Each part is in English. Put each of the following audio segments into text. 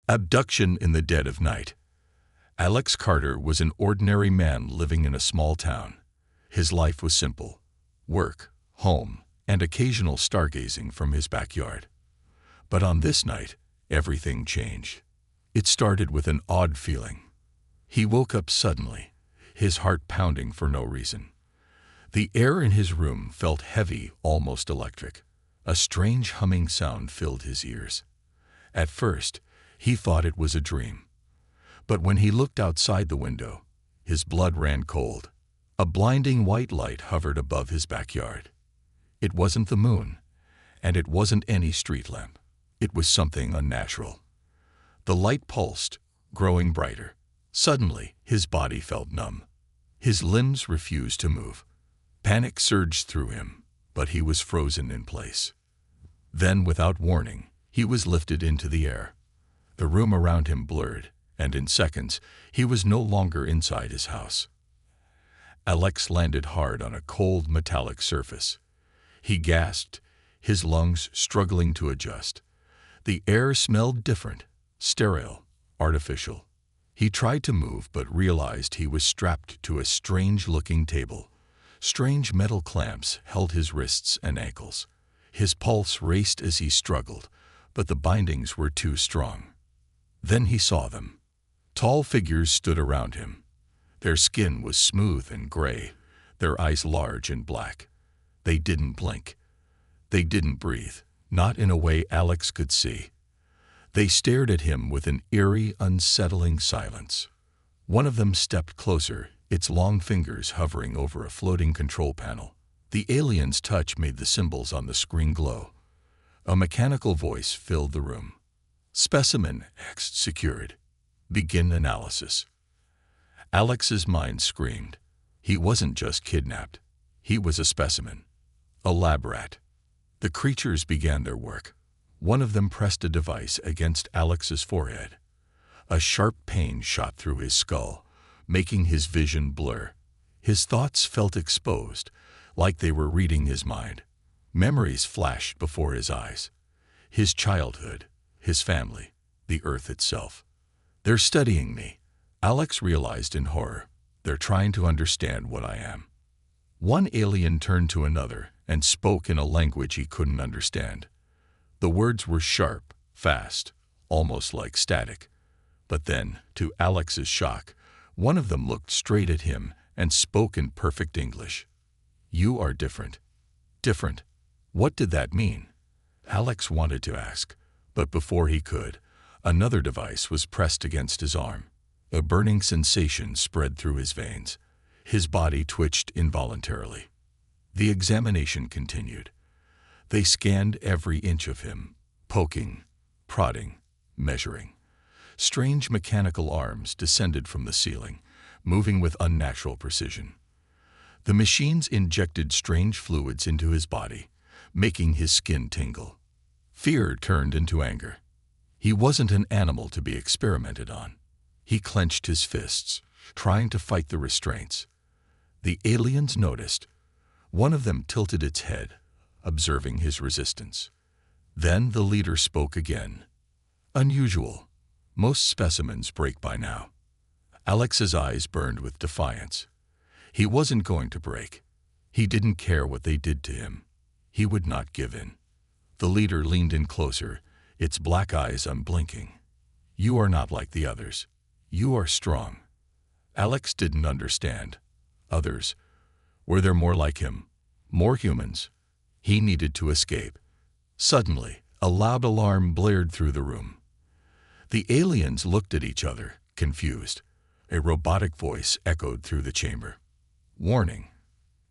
Abduction in the dead of night. Alex Carter was an ordinary man living in a small town. His life was simple: work, home, and occasional stargazing from his backyard. But on this night, everything changed. It started with an odd feeling. He woke up suddenly, his heart pounding for no reason. The air in his room felt heavy, almost electric. A strange humming sound filled his ears. At first, he thought it was a dream. But when he looked outside the window, his blood ran cold. A blinding white light hovered above his backyard. It wasn't the moon, and it wasn't any street lamp. It was something unnatural. The light pulsed, growing brighter. Suddenly, his body felt numb. His limbs refused to move. Panic surged through him, but he was frozen in place. Then, without warning, he was lifted into the air. The room around him blurred, and in seconds, he was no longer inside his house. Alex landed hard on a cold, metallic surface. He gasped, his lungs struggling to adjust. The air smelled different, sterile, artificial. He tried to move but realized he was strapped to a strange-looking table. Strange metal clamps held his wrists and ankles. His pulse raced as he struggled, but the bindings were too strong. Then he saw them. Tall figures stood around him. Their skin was smooth and gray, their eyes large and black. They didn't blink. They didn't breathe, not in a way Alex could see. They stared at him with an eerie, unsettling silence. One of them stepped closer, its long fingers hovering over a floating control panel. The alien's touch made the symbols on the screen glow. A mechanical voice filled the room. Specimen X secured. Begin analysis. Alex's mind screamed. He wasn't just kidnapped. He was a specimen. A lab rat. The creatures began their work. One of them pressed a device against Alex's forehead. A sharp pain shot through his skull, making his vision blur. His thoughts felt exposed, like they were reading his mind. Memories flashed before his eyes. His childhood, his family, the earth itself. They're studying me, Alex realized in horror. They're trying to understand what I am. One alien turned to another and spoke in a language he couldn't understand. The words were sharp, fast, almost like static. But then, to Alex's shock, one of them looked straight at him and spoke in perfect English. You are different. Different. What did that mean? Alex wanted to ask, but before he could, another device was pressed against his arm. A burning sensation spread through his veins. His body twitched involuntarily. The examination continued. They scanned every inch of him, poking, prodding, measuring. Strange mechanical arms descended from the ceiling, moving with unnatural precision. The machines injected strange fluids into his body, making his skin tingle. Fear turned into anger. He wasn't an animal to be experimented on. He clenched his fists, trying to fight the restraints. The aliens noticed. One of them tilted its head, observing his resistance. Then the leader spoke again. Unusual. Most specimens break by now. Alex's eyes burned with defiance. He wasn't going to break. He didn't care what they did to him. He would not give in. The leader leaned in closer, its black eyes unblinking. You are not like the others. You are strong. Alex didn't understand. Others. Were there more like him? More humans? He needed to escape. Suddenly, a loud alarm blared through the room. The aliens looked at each other, confused. A robotic voice echoed through the chamber. Warning.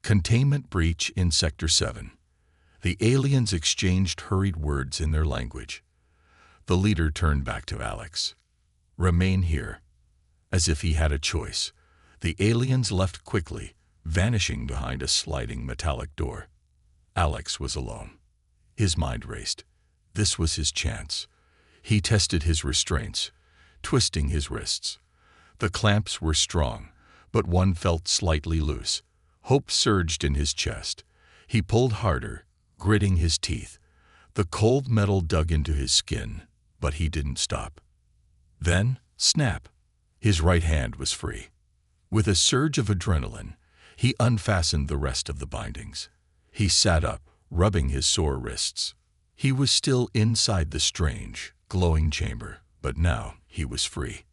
Containment breach in Sector 7. The aliens exchanged hurried words in their language. The leader turned back to Alex. Remain here. As if he had a choice, the aliens left quickly, vanishing behind a sliding metallic door. Alex was alone. His mind raced. This was his chance. He tested his restraints, twisting his wrists. The clamps were strong, but one felt slightly loose. Hope surged in his chest. He pulled harder, gritting his teeth. The cold metal dug into his skin, but he didn't stop. Then, snap! His right hand was free. With a surge of adrenaline, he unfastened the rest of the bindings. He sat up, rubbing his sore wrists. He was still inside the strange, glowing chamber, but now he was free.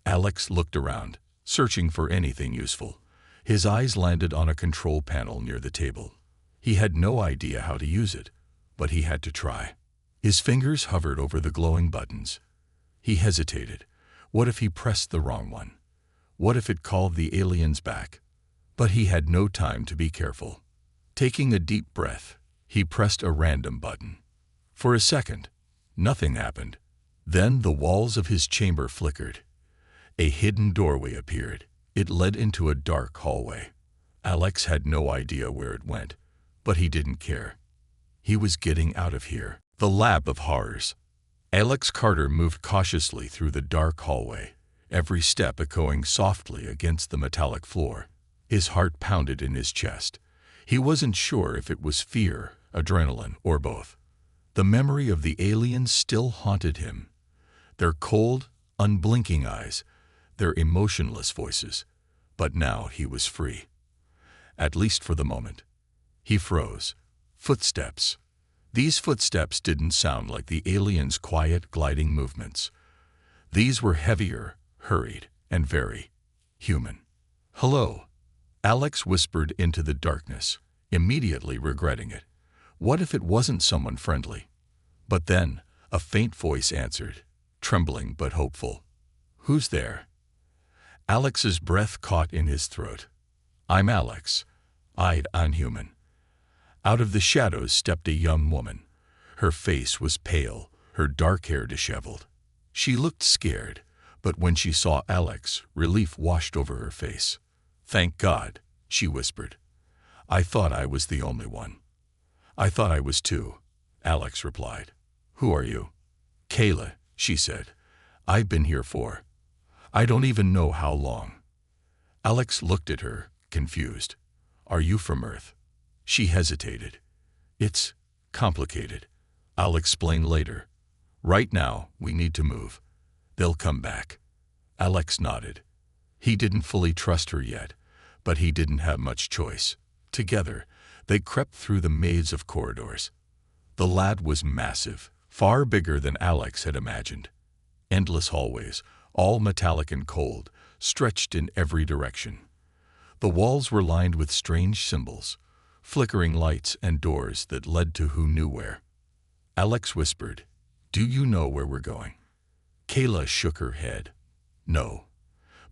Alex looked around, searching for anything useful. His eyes landed on a control panel near the table. He had no idea how to use it, but he had to try. His fingers hovered over the glowing buttons. He hesitated. What if he pressed the wrong one? What if it called the aliens back? But he had no time to be careful. Taking a deep breath, he pressed a random button. For a second, nothing happened. Then the walls of his chamber flickered. A hidden doorway appeared. It led into a dark hallway. Alex had no idea where it went, but he didn't care. He was getting out of here. The lab of horrors. Alex Carter moved cautiously through the dark hallway, every step echoing softly against the metallic floor. His heart pounded in his chest. He wasn't sure if it was fear, adrenaline, or both. The memory of the aliens still haunted him. Their cold, unblinking eyes, their emotionless voices. But now he was free. At least for the moment. He froze. Footsteps. These footsteps didn't sound like the aliens' quiet, gliding movements. These were heavier, hurried, and very human. "Hello," Alex whispered into the darkness, immediately regretting it. What if it wasn't someone friendly? But then, a faint voice answered, trembling but hopeful. "Who's there?" Alex's breath caught in his throat. "I'm Alex," eyed unhuman. Out of the shadows stepped a young woman. Her face was pale, her dark hair disheveled. She looked scared, but when she saw Alex, relief washed over her face. "Thank God," she whispered. "I thought I was the only one." "I thought I was too," Alex replied. "Who are you?" "Kayla," she said. "I've been here for I don't even know how long." Alex looked at her, confused. "Are you from Earth?" She hesitated. "It's complicated. I'll explain later. Right now, we need to move. They'll come back." Alex nodded. He didn't fully trust her yet, but he didn't have much choice. Together, they crept through the maze of corridors. The lab was massive, far bigger than Alex had imagined. Endless hallways, all metallic and cold, stretched in every direction. The walls were lined with strange symbols, flickering lights and doors that led to who knew where. Alex whispered, "Do you know where we're going?" Kayla shook her head. "No,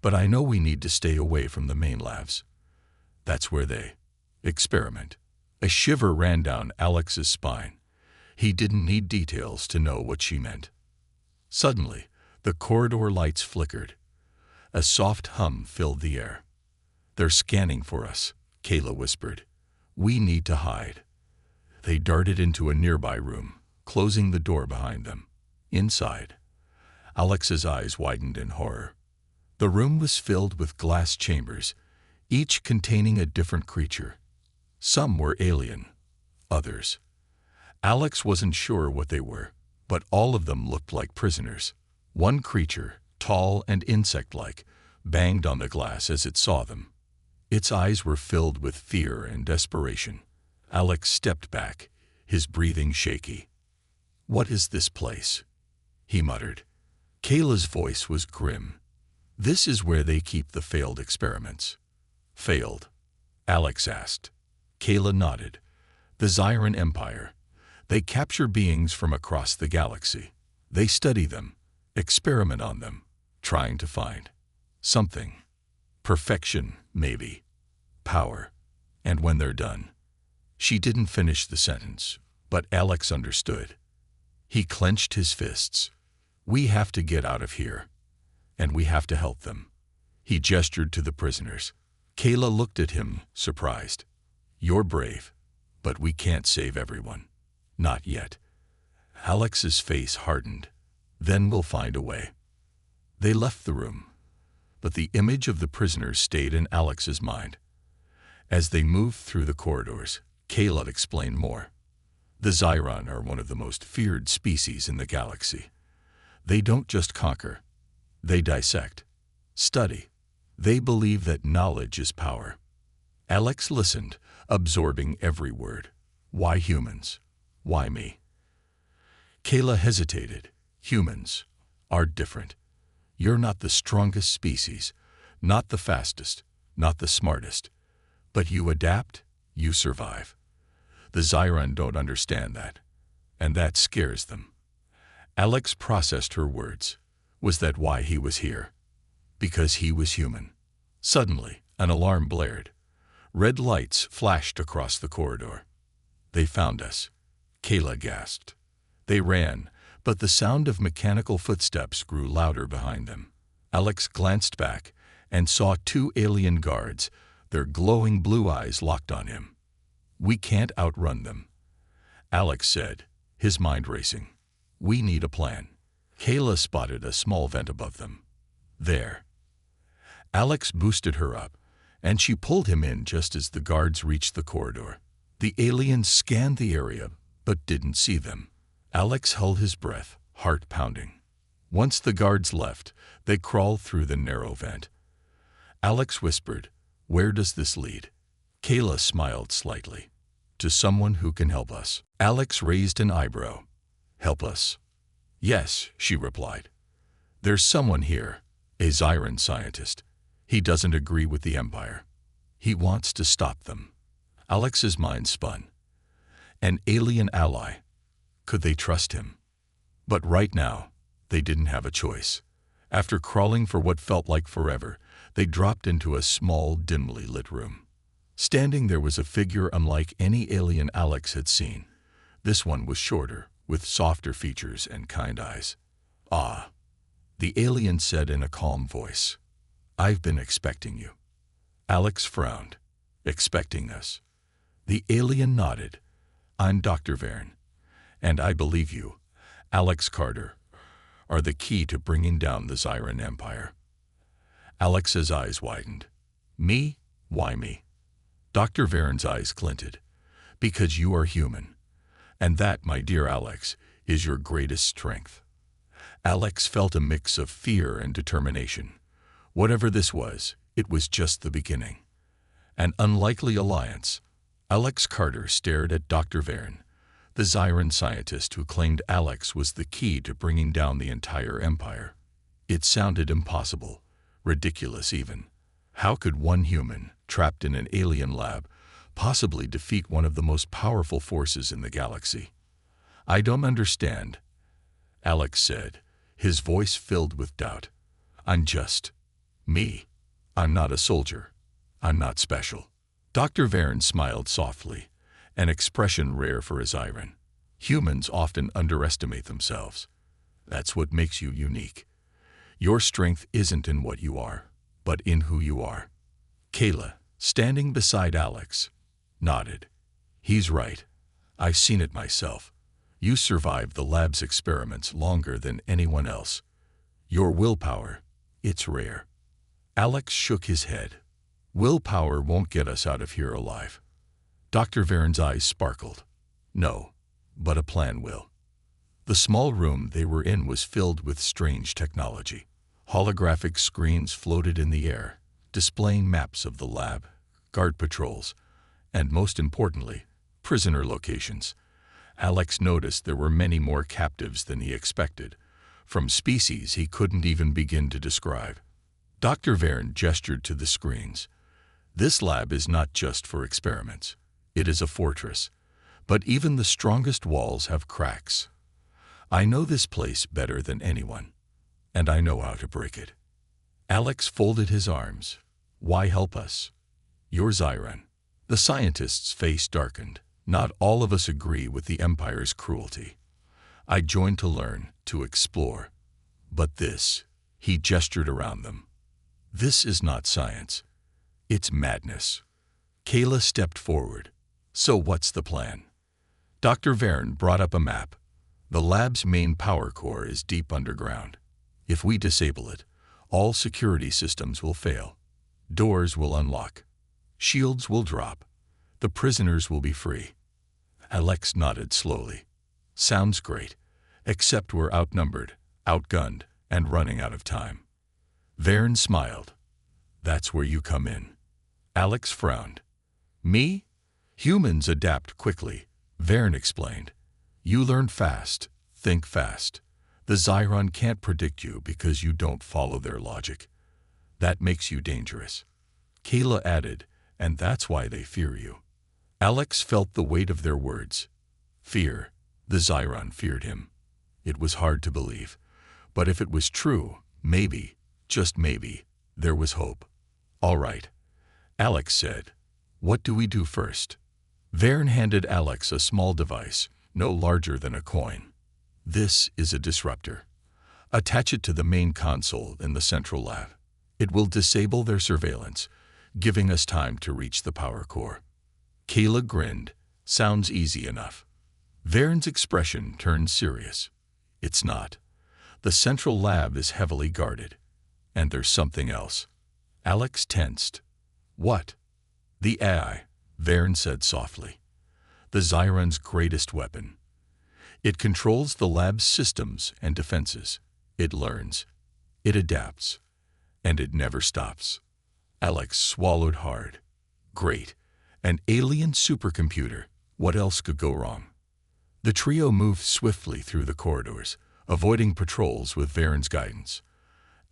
but I know we need to stay away from the main labs. That's where they experiment." A shiver ran down Alex's spine. He didn't need details to know what she meant. Suddenly, the corridor lights flickered. A soft hum filled the air. "They're scanning for us," Kayla whispered. "We need to hide." They darted into a nearby room, closing the door behind them. Inside, Alex's eyes widened in horror. The room was filled with glass chambers, each containing a different creature. Some were alien, others. Alex wasn't sure what they were, but all of them looked like prisoners. One creature, tall and insect-like, banged on the glass as it saw them. Its eyes were filled with fear and desperation. Alex stepped back, his breathing shaky. "What is this place?" he muttered. Kayla's voice was grim. "This is where they keep the failed experiments." "Failed?" Alex asked. Kayla nodded. "The Zyran Empire. They capture beings from across the galaxy. They study them, experiment on them, trying to find something. Perfection, maybe. Power. And when they're done." She didn't finish the sentence, but Alex understood. He clenched his fists. "We have to get out of here. And we have to help them." He gestured to the prisoners. Kayla looked at him, surprised. "You're brave, but we can't save everyone. Not yet." Alex's face hardened. "Then we'll find a way." They left the room, but the image of the prisoners stayed in Alex's mind. As they moved through the corridors, Kayla explained more. "The Zyran are one of the most feared species in the galaxy. They don't just conquer, They dissect, study. They believe that knowledge is power. Alex listened, absorbing every word. Why humans? Why me? Kayla hesitated. Humans are different. You're not the strongest species, not the fastest, not the smartest. But you adapt, you survive. The Zyron don't understand that, and that scares them. Alex processed her words. Was that why he was here? Because he was human. Suddenly, an alarm blared. Red lights flashed across the corridor. They found us. Kayla gasped. They ran, but the sound of mechanical footsteps grew louder behind them. Alex glanced back and saw two alien guards, their glowing blue eyes locked on him. We can't outrun them, Alex said, his mind racing. We need a plan. Kayla spotted a small vent above them. There. Alex boosted her up, and she pulled him in just as the guards reached the corridor. The aliens scanned the area, but didn't see them. Alex held his breath, heart pounding. Once the guards left, they crawled through the narrow vent. Alex whispered, "Where does this lead?" Kayla smiled slightly. "To someone who can help us." Alex raised an eyebrow. "Help us?" "Yes," she replied. "There's someone here, a Zyron scientist. He doesn't agree with the Empire. He wants to stop them." Alex's mind spun. An alien ally. Could they trust him? But right now, they didn't have a choice. After crawling for what felt like forever, they dropped into a small, dimly lit room. Standing there was a figure unlike any alien Alex had seen. This one was shorter, with softer features and kind eyes. "Ah," the alien said in a calm voice. "I've been expecting you." Alex frowned. "Expecting us?" The alien nodded. "I'm Dr. Verne, and I believe you, Alex Carter, are the key to bringing down the Zyron Empire." Alex's eyes widened. "Me? Why me?" Dr. Verne's eyes glinted. "Because you are human. And that, my dear Alex, is your greatest strength." Alex felt a mix of fear and determination. Whatever this was, it was just the beginning. An unlikely alliance. Alex Carter stared at Dr. Verne, the Zyron scientist who claimed Alex was the key to bringing down the entire empire. It sounded impossible, ridiculous even. How could one human, trapped in an alien lab, possibly defeat one of the most powerful forces in the galaxy? "I don't understand," Alex said, his voice filled with doubt. "I'm just me. I'm not a soldier. I'm not special." Dr. Verne smiled softly, an expression rare for a Zyron. "Humans often underestimate themselves. That's what makes you unique. Your strength isn't in what you are, but in who you are." Kayla, standing beside Alex, nodded. "He's right. I've seen it myself. You survived the lab's experiments longer than anyone else. Your willpower, it's rare." Alex shook his head. "Willpower won't get us out of here alive." Dr. Verne's eyes sparkled. "No, but a plan will." The small room they were in was filled with strange technology. Holographic screens floated in the air, displaying maps of the lab, guard patrols, and most importantly, prisoner locations. Alex noticed there were many more captives than he expected, from species he couldn't even begin to describe. Dr. Verne gestured to the screens. "This lab is not just for experiments. It is a fortress, but even the strongest walls have cracks. I know this place better than anyone, and I know how to break it." Alex folded his arms. "Why help us? You're Zyron." The scientist's face darkened. "Not all of us agree with the Empire's cruelty. I joined to learn, to explore. But this," he gestured around them, "this is not science. It's madness." Kayla stepped forward. "So what's the plan?" Dr. Verne brought up a map. "The lab's main power core is deep underground. If we disable it, all security systems will fail. Doors will unlock. Shields will drop. The prisoners will be free." Alex nodded slowly. "Sounds great, except we're outnumbered, outgunned, and running out of time." Varen smiled. That's where you come in. Alex frowned. Me? Humans adapt quickly, Varen explained. You learn fast, think fast. The Zyron can't predict you because you don't follow their logic. That makes you dangerous. Kayla added, and that's why they fear you. Alex felt the weight of their words. Fear. The Zyron feared him. It was hard to believe. But if it was true, maybe, just maybe, there was hope. All right, Alex said. What do we do first? Varen handed Alex a small device, no larger than a coin. This is a disruptor. Attach it to the main console in the central lab. It will disable their surveillance, giving us time to reach the power core. Kayla grinned. Sounds easy enough. Varen's expression turned serious. It's not. The central lab is heavily guarded. And there's something else. Alex tensed. What? The AI, Varen said softly. The Zyron's greatest weapon. It controls the lab's systems and defenses. It learns. It adapts. And it never stops. Alex swallowed hard. Great. An alien supercomputer. What else could go wrong? The trio moved swiftly through the corridors, avoiding patrols with Varen's guidance.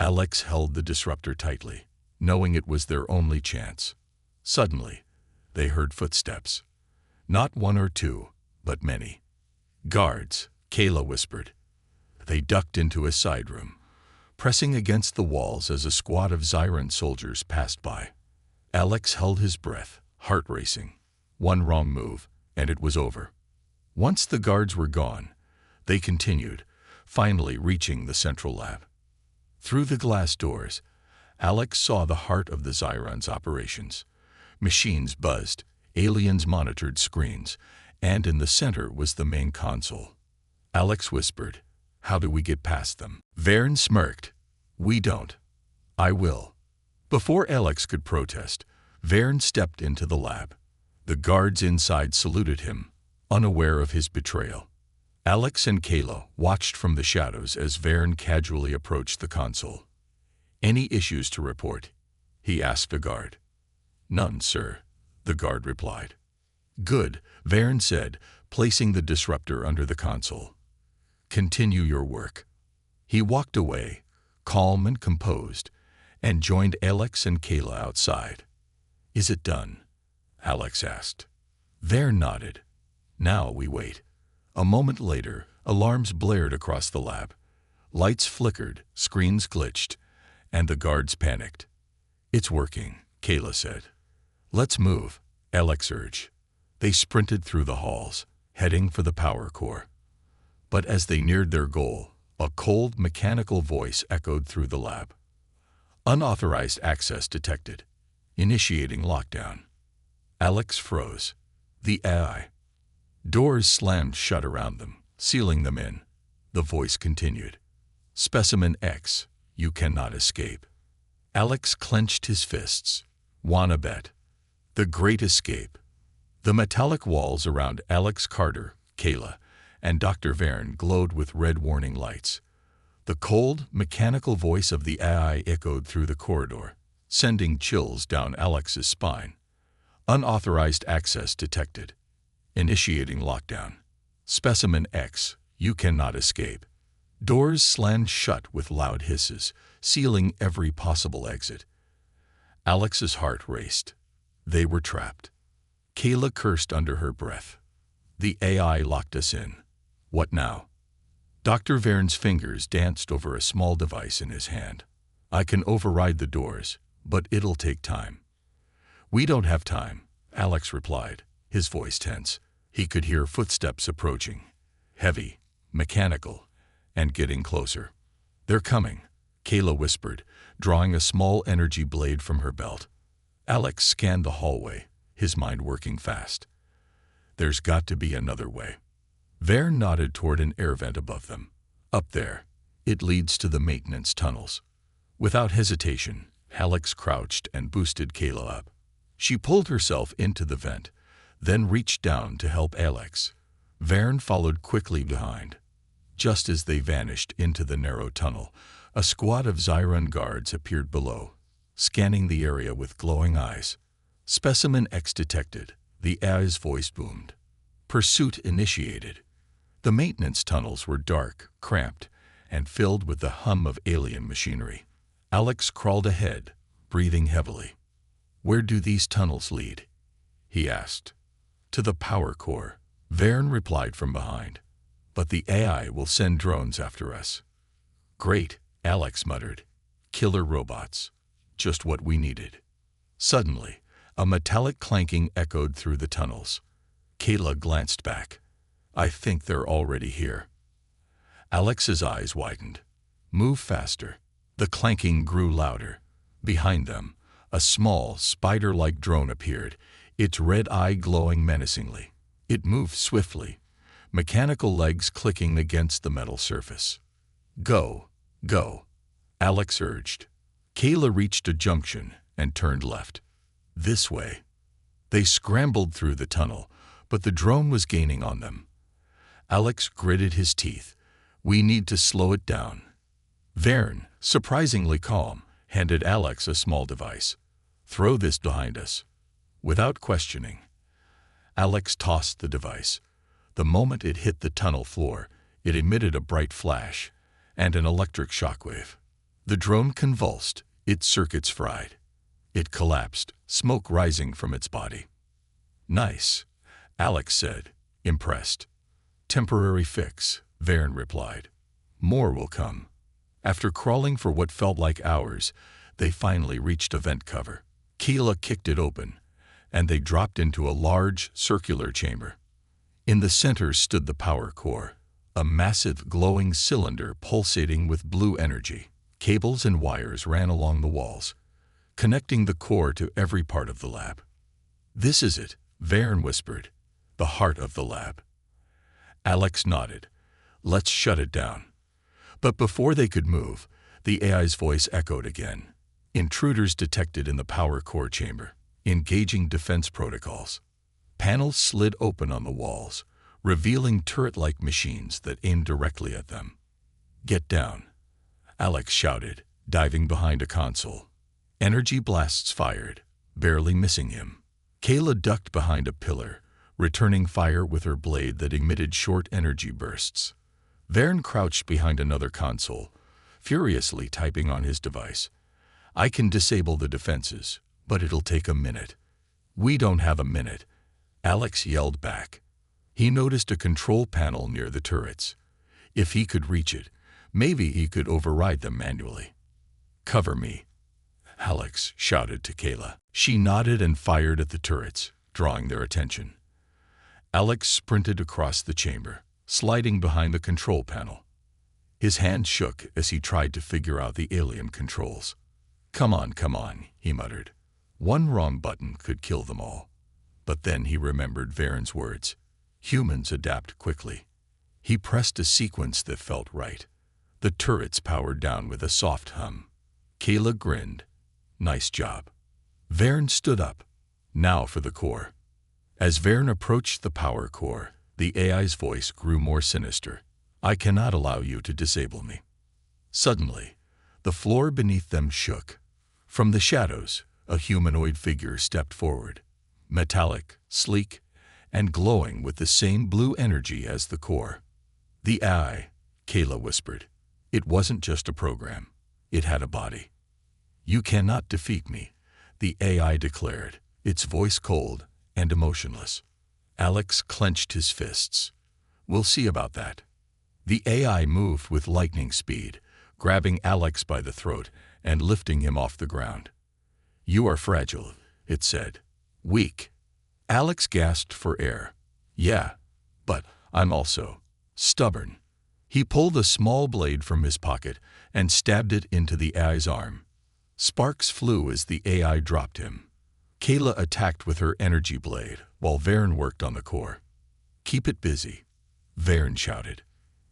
Alex held the disruptor tightly, knowing it was their only chance. Suddenly, they heard footsteps. Not one or two, but many. Guards, Kayla whispered. They ducked into a side room, pressing against the walls as a squad of Zyron soldiers passed by. Alex held his breath, heart racing. One wrong move, and it was over. Once the guards were gone, they continued, finally reaching the central lab. Through the glass doors, Alex saw the heart of the Zyron's operations. Machines buzzed, aliens monitored screens, and in the center was the main console. Alex whispered, "How do we get past them?" Varen smirked. "We don't. I will." Before Alex could protest, Varen stepped into the lab. The guards inside saluted him, unaware of his betrayal. Alex and Kayla watched from the shadows as Varen casually approached the console. "Any issues to report?" he asked a guard. "None, sir," the guard replied. "Good," Varen said, placing the disruptor under the console. "Continue your work." He walked away, calm and composed, and joined Alex and Kayla outside. "Is it done?" Alex asked. Varen nodded. "Now we wait." A moment later, alarms blared across the lab. Lights flickered, screens glitched, and the guards panicked. "It's working," Kayla said. "Let's move," Alex urged. They sprinted through the halls, heading for the power core. But as they neared their goal, a cold, mechanical voice echoed through the lab. "Unauthorized access detected. Initiating lockdown." Alex froze. The AI. Doors slammed shut around them, sealing them in. The voice continued. "Specimen X, you cannot escape." Alex clenched his fists. "Wanna bet?" The Great Escape. The metallic walls around Alex Carter, Kayla, and Dr. Varen glowed with red warning lights. The cold, mechanical voice of the AI echoed through the corridor, sending chills down Alex's spine. "Unauthorized access detected. Initiating lockdown. Specimen X, you cannot escape." Doors slammed shut with loud hisses, sealing every possible exit. Alex's heart raced. They were trapped. Kayla cursed under her breath. "The AI locked us in. What now?" Dr. Varen's fingers danced over a small device in his hand. "I can override the doors, but it'll take time." "We don't have time," Alex replied, his voice tense. He could hear footsteps approaching, heavy, mechanical, and getting closer. "They're coming," Kayla whispered, drawing a small energy blade from her belt. Alex scanned the hallway, his mind working fast. "There's got to be another way." Varen nodded toward an air vent above them. "Up there. It leads to the maintenance tunnels." Without hesitation, Alex crouched and boosted Kayla up. She pulled herself into the vent, then reached down to help Alex. Varen followed quickly behind. Just as they vanished into the narrow tunnel, A squad of Zyron guards appeared below, scanning the area with glowing eyes. Specimen X detected, the AI's voice boomed. Pursuit initiated. The maintenance tunnels were dark, cramped, and filled with the hum of alien machinery. Alex crawled ahead, breathing heavily. "Where do these tunnels lead?" he asked. "To the power core," Verne replied from behind. "But the AI will send drones after us." "Great," Alex muttered. "Killer robots. Just what we needed." Suddenly, a metallic clanking echoed through the tunnels. Kayla glanced back. "I think they're already here." Alex's eyes widened. "Move faster." The clanking grew louder. Behind them, a small, spider-like drone appeared, its red eye glowing menacingly. It moved swiftly, mechanical legs clicking against the metal surface. "Go, go," Alex urged. Kayla reached a junction and turned left. "This way." They scrambled through the tunnel, but the drone was gaining on them. Alex gritted his teeth. "We need to slow it down." Verne, surprisingly calm, handed Alex a small device. "Throw this behind us." Without questioning, Alex tossed the device. The moment it hit the tunnel floor, it emitted a bright flash and an electric shockwave. The drone convulsed, its circuits fried. It collapsed, smoke rising from its body. "Nice," Alex said, impressed. "Temporary fix," Verne replied. "More will come." After crawling for what felt like hours, they finally reached a vent cover. Kayla kicked it open, and they dropped into a large, circular chamber. In the center stood the power core, a massive, glowing cylinder pulsating with blue energy. Cables and wires ran along the walls, connecting the core to every part of the lab. "This is it," Verne whispered, "the heart of the lab." Alex nodded. "Let's shut it down." But before they could move, the AI's voice echoed again. "Intruders detected in the power core chamber. Engaging defense protocols." Panels slid open on the walls, revealing turret-like machines that aimed directly at them. "Get down," Alex shouted, diving behind a console. Energy blasts fired, barely missing him. Kayla ducked behind a pillar, returning fire with her blade that emitted short energy bursts. Verne crouched behind another console, furiously typing on his device. "I can disable the defenses, but it'll take a minute." "We don't have a minute," Alex yelled back. He noticed a control panel near the turrets. If he could reach it, maybe he could override them manually. "Cover me," Alex shouted to Kayla. She nodded and fired at the turrets, drawing their attention. Alex sprinted across the chamber, sliding behind the control panel. His hand shook as he tried to figure out the alien controls. Come on," he muttered. One wrong button could kill them all. But then he remembered Verne's words. Humans adapt quickly. He pressed a sequence that felt right. The turrets powered down with a soft hum. Kayla grinned. "Nice job." Verne stood up. "Now for the core." As Verne approached the power core, the AI's voice grew more sinister. "I cannot allow you to disable me." Suddenly, the floor beneath them shook. From the shadows, a humanoid figure stepped forward, metallic, sleek, and glowing with the same blue energy as the core. "The AI," Kayla whispered. "It wasn't just a program. It had a body." "You cannot defeat me," the AI declared, its voice cold and emotionless. Alex clenched his fists. "We'll see about that." The AI moved with lightning speed, grabbing Alex by the throat and lifting him off the ground. "You are fragile," it said. "Weak." Alex gasped for air. "Yeah, but I'm also stubborn." He pulled a small blade from his pocket and stabbed it into the AI's arm. Sparks flew as the AI dropped him. Kayla attacked with her energy blade, while Verne worked on the core. "Keep it busy," Verne shouted.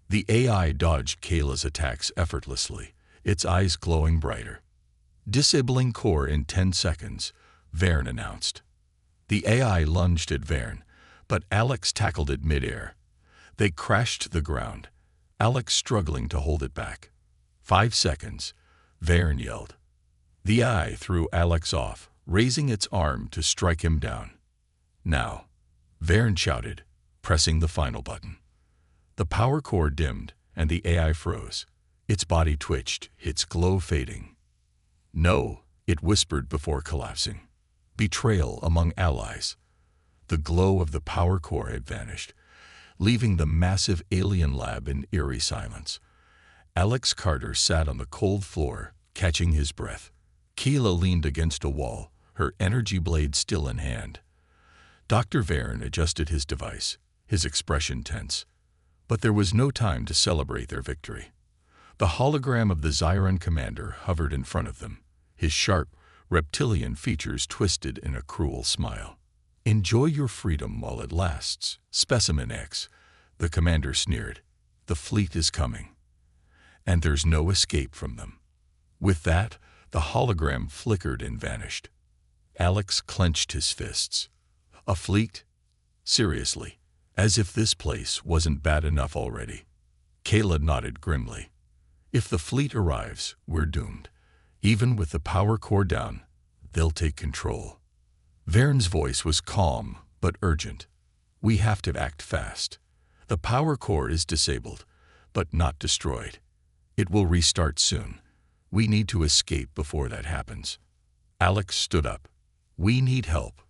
The AI dodged Kayla's attacks effortlessly, its eyes glowing brighter. "Disabling core in 10 seconds, Verne announced. The AI lunged at Verne, but Alex tackled it midair. They crashed to the ground, Alex struggling to hold it back. 5 seconds, Varen yelled. The eye threw Alex off, raising its arm to strike him down. Now, Varen shouted, pressing the final button. The power core dimmed, and the AI froze. Its body twitched, its glow fading. No, it whispered before collapsing. Betrayal among allies. The glow of the power core had vanished, leaving the massive alien lab in eerie silence. Alex Carter sat on the cold floor, catching his breath. Kayla leaned against a wall, her energy blade still in hand. Dr. Varen adjusted his device, his expression tense. But there was no time to celebrate their victory. The hologram of the Zyron commander hovered in front of them, his sharp, reptilian features twisted in a cruel smile. Enjoy your freedom while it lasts, Specimen X, the commander sneered. The fleet is coming. And there's no escape from them. With that, the hologram flickered and vanished. Alex clenched his fists. A fleet? Seriously, as if this place wasn't bad enough already. Kayla nodded grimly. If the fleet arrives, we're doomed. Even with the power core down, they'll take control. Varen's voice was calm but urgent. We have to act fast. The power core is disabled, but not destroyed. It will restart soon. We need to escape before that happens. Alex stood up. We need help.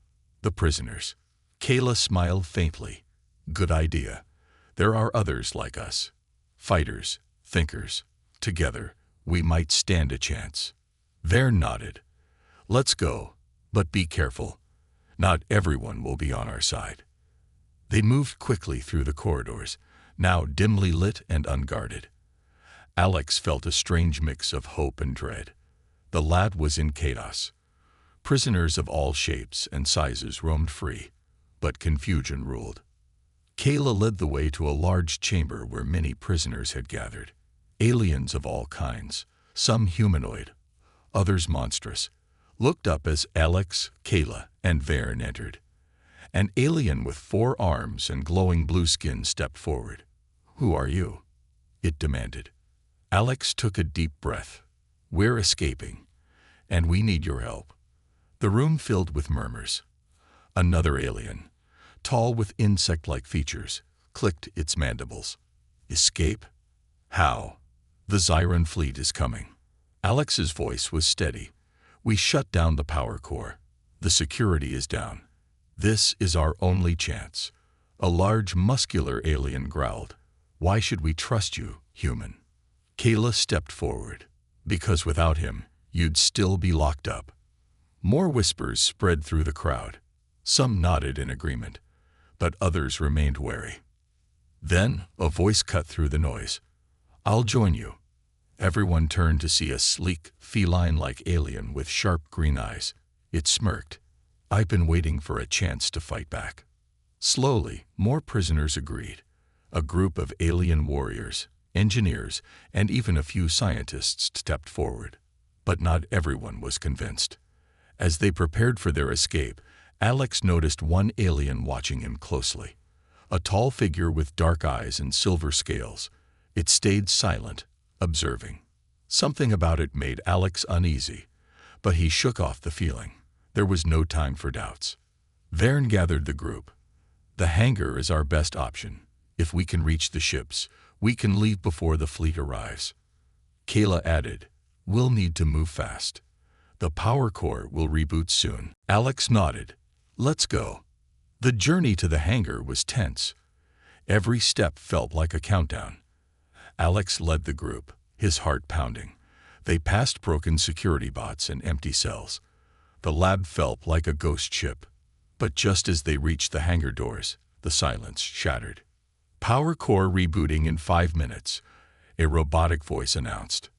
The prisoners. Kayla smiled faintly. Good idea. There are others like us. Fighters, thinkers. Together, we might stand a chance. Varen nodded. Let's go, but be careful. Not everyone will be on our side. They moved quickly through the corridors, now dimly lit and unguarded. Alex felt a strange mix of hope and dread. The lab was in chaos. Prisoners of all shapes and sizes roamed free, but confusion ruled. Kayla led the way to a large chamber where many prisoners had gathered. Aliens of all kinds, some humanoid, others monstrous, looked up as Alex, Kayla, and Varen entered. An alien with 4 arms and glowing blue skin stepped forward. Who are you? It demanded. Alex took a deep breath. We're escaping, and we need your help. The room filled with murmurs. Another alien, tall with insect-like features, clicked its mandibles. Escape? How? The Zyron fleet is coming. Alex's voice was steady. We shut down the power core. The security is down. This is our only chance. A large, muscular alien growled. Why should we trust you, human? Kayla stepped forward. Because without him, you'd still be locked up. More whispers spread through the crowd. Some nodded in agreement, but others remained wary. Then a voice cut through the noise. I'll join you. Everyone turned to see a sleek, feline-like alien with sharp green eyes. It smirked. I've been waiting for a chance to fight back. Slowly, more prisoners agreed. A group of alien warriors, engineers, and even a few scientists stepped forward. But not everyone was convinced. As they prepared for their escape, Alex noticed one alien watching him closely. A tall figure with dark eyes and silver scales. It stayed silent, observing. Something about it made Alex uneasy, but he shook off the feeling. There was no time for doubts. Varen gathered the group. The hangar is our best option. If we can reach the ships, we can leave before the fleet arrives. Kayla added, we'll need to move fast. The power core will reboot soon. Alex nodded. Let's go. The journey to the hangar was tense. Every step felt like a countdown. Alex led the group, his heart pounding. They passed broken security bots and empty cells. The lab felt like a ghost ship. But just as they reached the hangar doors, the silence shattered. Power core rebooting in 5 minutes, a robotic voice announced.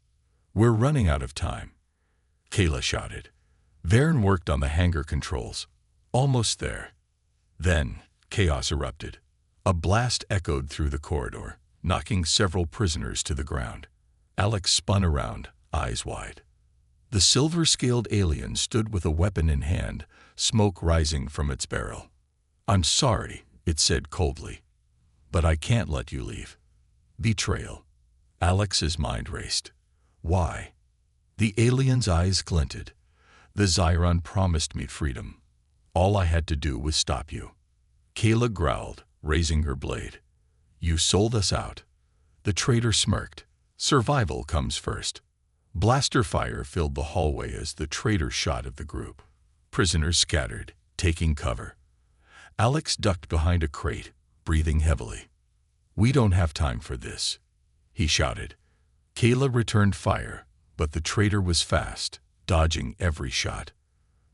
We're running out of time. Kayla shouted. Varen worked on the hangar controls. Almost there. Then, chaos erupted. A blast echoed through the corridor, knocking several prisoners to the ground. Alex spun around, eyes wide. The silver-scaled alien stood with a weapon in hand, smoke rising from its barrel. I'm sorry, it said coldly, but I can't let you leave. Betrayal. Alex's mind raced. Why? The alien's eyes glinted. The Zyron promised me freedom. All I had to do was stop you. Kayla growled, raising her blade. You sold us out. The traitor smirked. Survival comes first. Blaster fire filled the hallway as the traitor shot at the group. Prisoners scattered, taking cover. Alex ducked behind a crate, breathing heavily. We don't have time for this, he shouted. Kayla returned fire, but the traitor was fast, dodging every shot.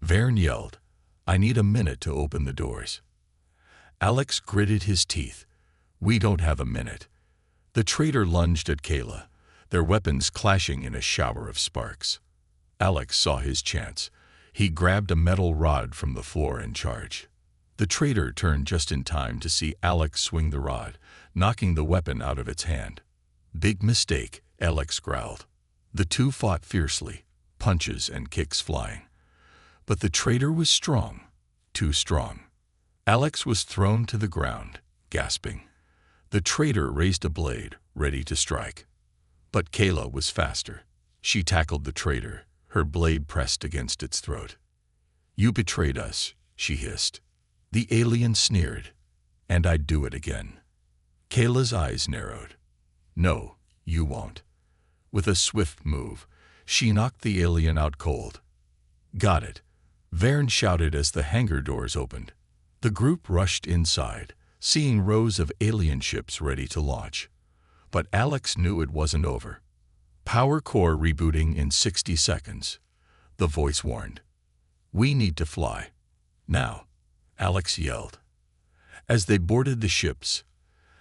Vern yelled, I need a minute to open the doors. Alex gritted his teeth. We don't have a minute. The traitor lunged at Kayla, their weapons clashing in a shower of sparks. Alex saw his chance. He grabbed a metal rod from the floor and charged. The traitor turned just in time to see Alex swing the rod, knocking the weapon out of its hand. Big mistake, Alex growled. The two fought fiercely, punches and kicks flying. But the traitor was strong, too strong. Alex was thrown to the ground, gasping. The traitor raised a blade, ready to strike. But Kayla was faster. She tackled the traitor, her blade pressed against its throat. You betrayed us, she hissed. The alien sneered, and I'd do it again. Kayla's eyes narrowed. No, you won't. With a swift move, she knocked the alien out cold. Got it, Vern shouted as the hangar doors opened. The group rushed inside, seeing rows of alien ships ready to launch. But Alex knew it wasn't over. Power core rebooting in 60 seconds. The voice warned. We need to fly. Now, Alex yelled. As they boarded the ships,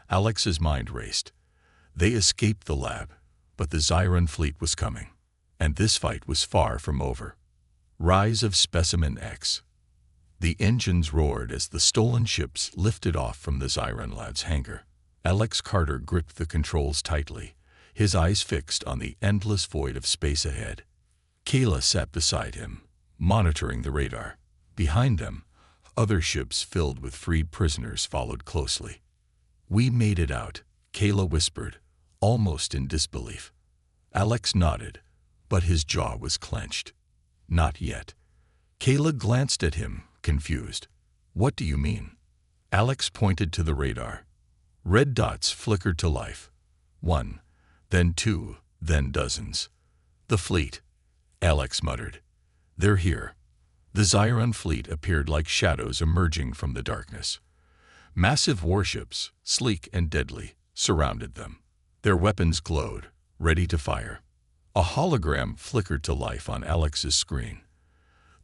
Alex's mind raced. They escaped the lab, but the Zyron fleet was coming, and this fight was far from over. Rise of Specimen X. The engines roared as the stolen ships lifted off from the Zyron lab's hangar. Alex Carter gripped the controls tightly, his eyes fixed on the endless void of space ahead. Kayla sat beside him, monitoring the radar. Behind them, other ships filled with freed prisoners followed closely. We made it out, Kayla whispered, almost in disbelief. Alex nodded, but his jaw was clenched. Not yet. Kayla glanced at him, confused. What do you mean? Alex pointed to the radar. Red dots flickered to life. 1, then 2, then dozens. The fleet, Alex muttered. They're here. The Zyron fleet appeared like shadows emerging from the darkness. Massive warships, sleek and deadly, surrounded them. Their weapons glowed, ready to fire. A hologram flickered to life on Alex's screen.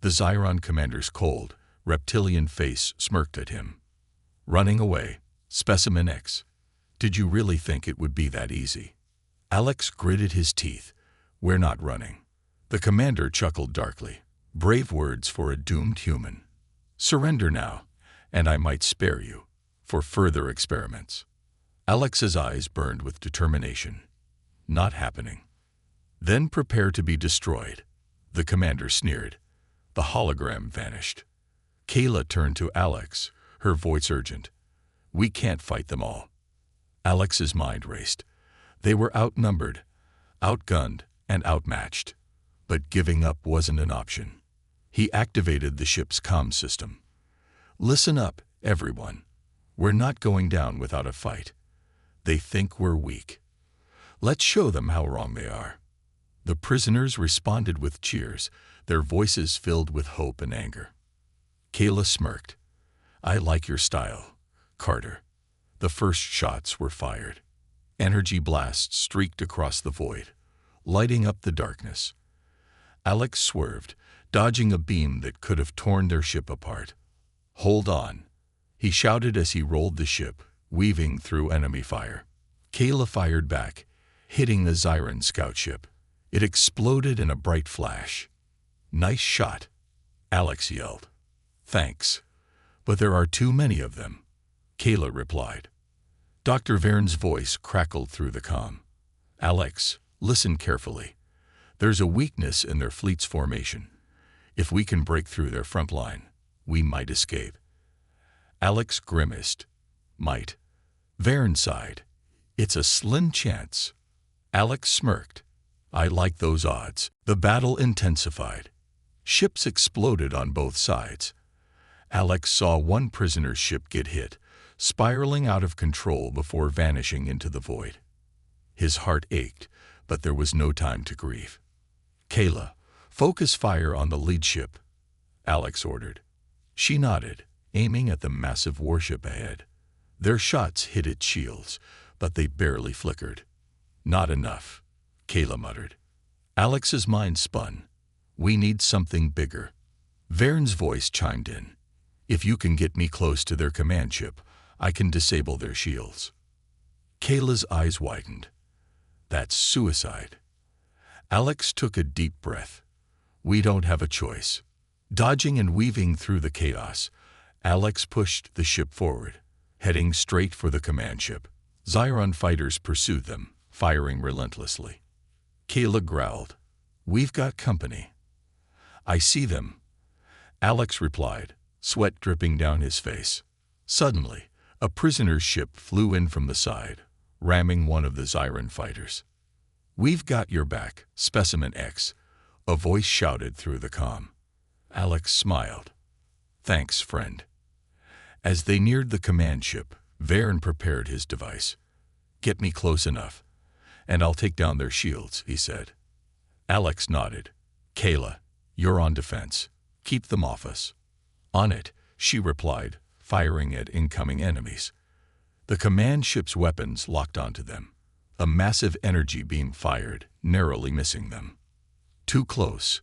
The Zyron commander's cold, reptilian face smirked at him. Running away, Specimen X. Did you really think it would be that easy? Alex gritted his teeth. We're not running. The commander chuckled darkly. Brave words for a doomed human. Surrender now, and I might spare you, for further experiments. Alex's eyes burned with determination. Not happening. Then prepare to be destroyed, the commander sneered. The hologram vanished. Kayla turned to Alex, her voice urgent. We can't fight them all. Alex's mind raced. They were outnumbered, outgunned, and outmatched. But giving up wasn't an option. He activated the ship's comm system. Listen up, everyone. We're not going down without a fight. They think we're weak. Let's show them how wrong they are. The prisoners responded with cheers, their voices filled with hope and anger. Kayla smirked. I like your style, Carter. The first shots were fired. Energy blasts streaked across the void, lighting up the darkness. Alex swerved, dodging a beam that could have torn their ship apart. Hold on, he shouted as he rolled the ship, weaving through enemy fire. Kayla fired back, hitting the Zyron scout ship. It exploded in a bright flash. Nice shot, Alex yelled. Thanks, but there are too many of them, Kayla replied. Dr. Vern's voice crackled through the comm. Alex, listen carefully. There's a weakness in their fleet's formation. If we can break through their front line, we might escape. Alex grimaced. Might. Vern sighed. It's a slim chance. Alex smirked. I like those odds. The battle intensified. Ships exploded on both sides. Alex saw one prisoner's ship get hit, spiraling out of control before vanishing into the void. His heart ached, but there was no time to grieve. "Kayla, focus fire on the lead ship," Alex ordered. She nodded, aiming at the massive warship ahead. Their shots hit its shields, but they barely flickered. "Not enough," Kayla muttered. Alex's mind spun. "We need something bigger." Vern's voice chimed in. "If you can get me close to their command ship, I can disable their shields." Kayla's eyes widened. "That's suicide." Alex took a deep breath. "We don't have a choice." Dodging and weaving through the chaos, Alex pushed the ship forward, heading straight for the command ship. Zyron fighters pursued them, firing relentlessly. Kayla growled, "We've got company." "I see them," Alex replied, sweat dripping down his face. Suddenly, a prisoner's ship flew in from the side, ramming one of the Zyron fighters. "We've got your back, Specimen X," a voice shouted through the comm. Alex smiled. "Thanks, friend." As they neared the command ship, Vern prepared his device. "Get me close enough, and I'll take down their shields," he said. Alex nodded. "Kayla, you're on defense. Keep them off us." "On it," she replied, firing at incoming enemies. The command ship's weapons locked onto them. A massive energy beam fired, narrowly missing them. "Too close,"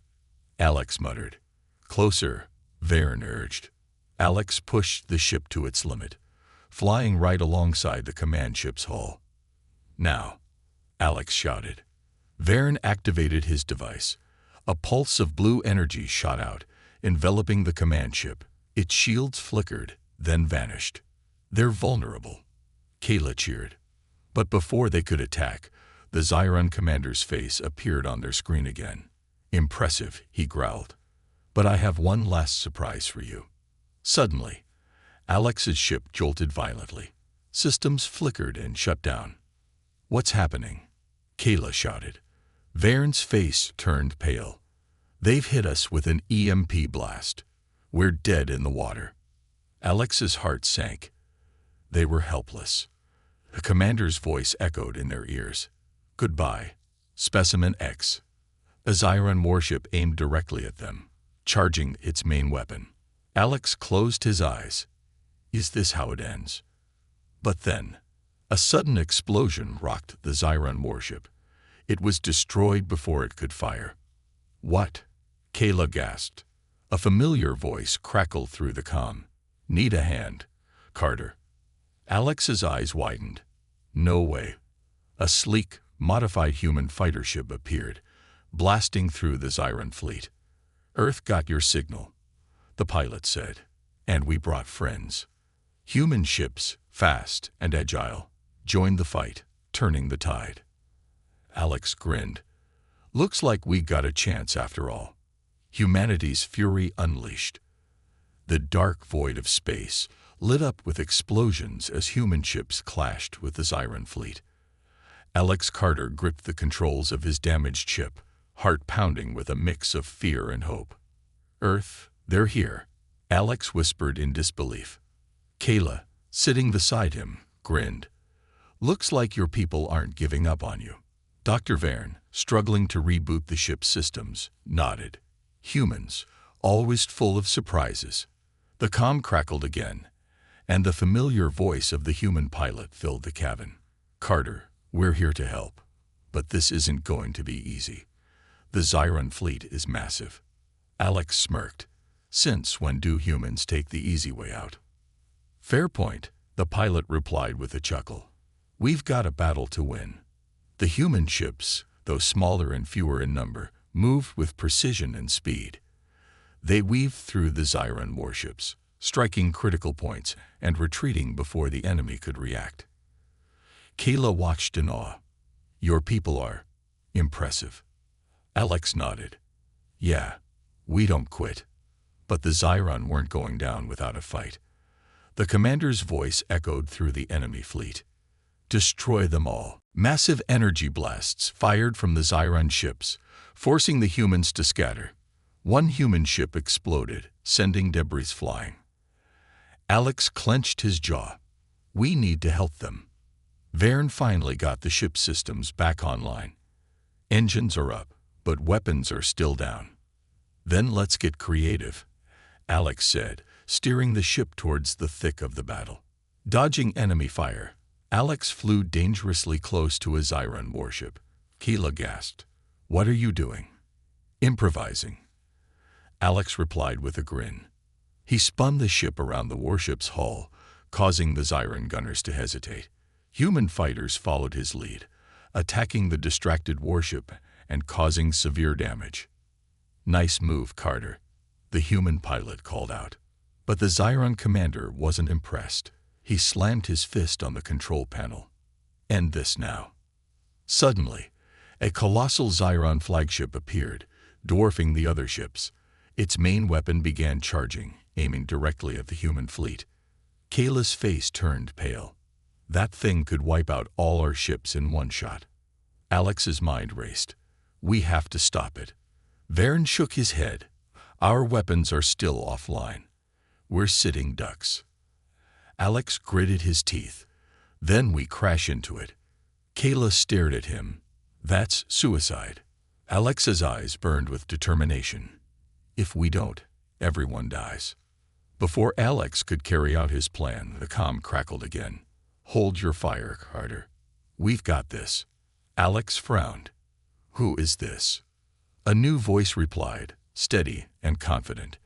Alex muttered. "Closer," Vern urged. Alex pushed the ship to its limit, flying right alongside the command ship's hull. "Now," Alex shouted. Vern activated his device. A pulse of blue energy shot out, enveloping the command ship. Its shields flickered, then vanished. "They're vulnerable," Kayla cheered. But before they could attack, the Zyron commander's face appeared on their screen again. "Impressive," he growled. "But I have one last surprise for you." Suddenly, Alex's ship jolted violently. Systems flickered and shut down. "What's happening?" Kayla shouted. Vern's face turned pale. "They've hit us with an EMP blast. We're dead in the water." Alex's heart sank. They were helpless. The commander's voice echoed in their ears. "Goodbye, Specimen X." A Zyron warship aimed directly at them, charging its main weapon. Alex closed his eyes. Is this how it ends? But then, a sudden explosion rocked the Zyron warship. It was destroyed before it could fire. "What?" Kayla gasped. A familiar voice crackled through the comm. "Need a hand, Carter." Alex's eyes widened. No way. A sleek, modified human fighter ship appeared, blasting through the Zyron fleet. "Earth got your signal," the pilot said, "and we brought friends." Human ships, fast and agile, joined the fight, turning the tide. Alex grinned. "Looks like we got a chance after all." Humanity's fury unleashed. The dark void of space lit up with explosions as human ships clashed with the Zyron fleet. Alex Carter gripped the controls of his damaged ship, heart pounding with a mix of fear and hope. "Earth, they're here," Alex whispered in disbelief. Kayla, sitting beside him, grinned. "Looks like your people aren't giving up on you." Dr. Vern, struggling to reboot the ship's systems, nodded. Humans, always full of surprises. The comm crackled again, and the familiar voice of the human pilot filled the cabin. "Carter, we're here to help. But this isn't going to be easy. The Zyron fleet is massive." Alex smirked. "Since when do humans take the easy way out?" "Fair point," the pilot replied with a chuckle. "We've got a battle to win." The human ships, though smaller and fewer in number, moved with precision and speed. They weaved through the Zyron warships, striking critical points and retreating before the enemy could react. Kayla watched in awe. "Your people are impressive." Alex nodded. "Yeah, we don't quit." But the Zyron weren't going down without a fight. The commander's voice echoed through the enemy fleet. "Destroy them all." Massive energy blasts fired from the Zyron ships, forcing the humans to scatter. One human ship exploded, sending debris flying. Alex clenched his jaw. We need to help them. Vern finally got the ship systems back online. Engines are up, but weapons are still down. Then let's get creative, Alex said, steering the ship towards the thick of the battle. Dodging enemy fire, Alex flew dangerously close to a Zyron warship. Keela gasped. What are you doing? Improvising. Alex replied with a grin. He spun the ship around the warship's hull, causing the Zyron gunners to hesitate. Human fighters followed his lead, attacking the distracted warship and causing severe damage. Nice move, Carter, the human pilot called out. But the Zyron commander wasn't impressed. He slammed his fist on the control panel. End this now. Suddenly, a colossal Zyron flagship appeared, dwarfing the other ships. Its main weapon began charging, aiming directly at the human fleet. Kayla's face turned pale. That thing could wipe out all our ships in one shot. Alex's mind raced. We have to stop it. Vern shook his head. Our weapons are still offline. We're sitting ducks. Alex gritted his teeth. Then we crash into it. Kayla stared at him. That's suicide. Alex's eyes burned with determination. If we don't, everyone dies. Before Alex could carry out his plan, the comm crackled again. Hold your fire, Carter. We've got this. Alex frowned. Who is this? A new voice replied, steady and confident.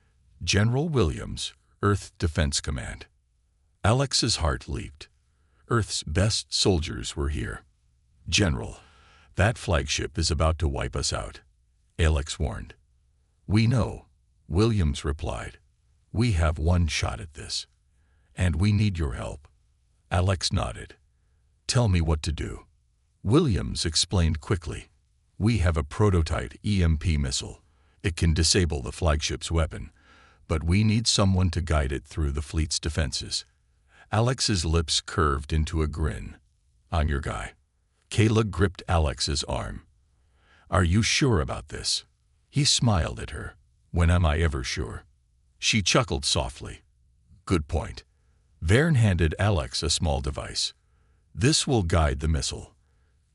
General Williams, Earth Defense Command. Alex's heart leaped. Earth's best soldiers were here. General, that flagship is about to wipe us out, Alex warned. We know, Williams replied. We have one shot at this. And we need your help. Alex nodded. Tell me what to do. Williams explained quickly. We have a prototype EMP missile. It can disable the flagship's weapon, but we need someone to guide it through the fleet's defenses. Alex's lips curved into a grin. I'm your guy. Kayla gripped Alex's arm. Are you sure about this? He smiled at her. When am I ever sure? She chuckled softly. Good point. Vern handed Alex a small device. This will guide the missile.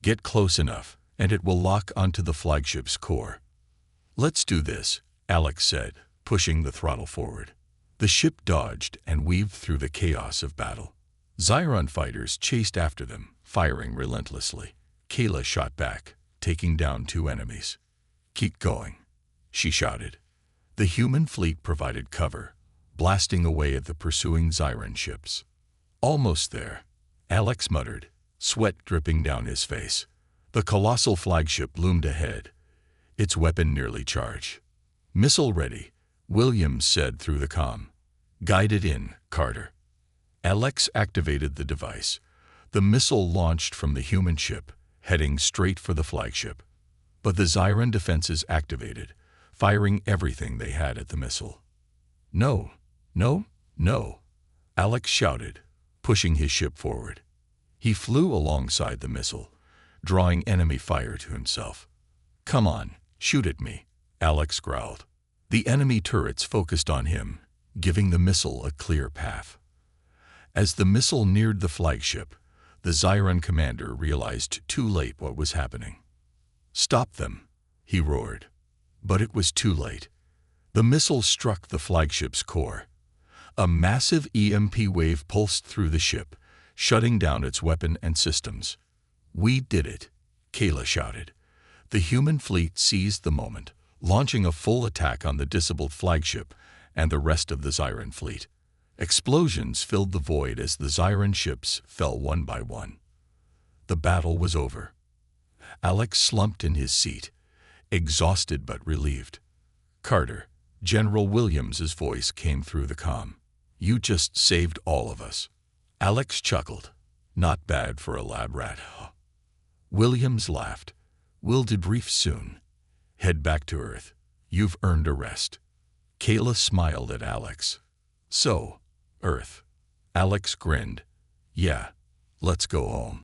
Get close enough, and it will lock onto the flagship's core. Let's do this, Alex said, pushing the throttle forward. The ship dodged and weaved through the chaos of battle. Zyron fighters chased after them, firing relentlessly. Kayla shot back, taking down 2 enemies. Keep going, she shouted. The human fleet provided cover, blasting away at the pursuing Zyron ships. Almost there, Alex muttered, sweat dripping down his face. The colossal flagship loomed ahead, its weapon nearly charged. Missile ready, Williams said through the comm. Guide it in, Carter. Alex activated the device. The missile launched from the human ship, heading straight for the flagship. But the Zyron defenses activated, firing everything they had at the missile. No, no, no, Alex shouted, pushing his ship forward. He flew alongside the missile, drawing enemy fire to himself. Come on, shoot at me, Alex growled. The enemy turrets focused on him, giving the missile a clear path. As the missile neared the flagship, the Zyron commander realized too late what was happening. Stop them, he roared. But it was too late. The missile struck the flagship's core. A massive EMP wave pulsed through the ship, shutting down its weapon and systems. We did it, Kayla shouted. The human fleet seized the moment, launching a full attack on the disabled flagship and the rest of the Zyron fleet. Explosions filled the void as the Zyron ships fell one by one. The battle was over. Alex slumped in his seat, exhausted but relieved. Carter, General Williams's voice came through the comm. You just saved all of us. Alex chuckled. Not bad for a lab rat. Williams laughed. We'll debrief soon. Head back to Earth. You've earned a rest. Kayla smiled at Alex. So, Earth. Alex grinned. Yeah, let's go home.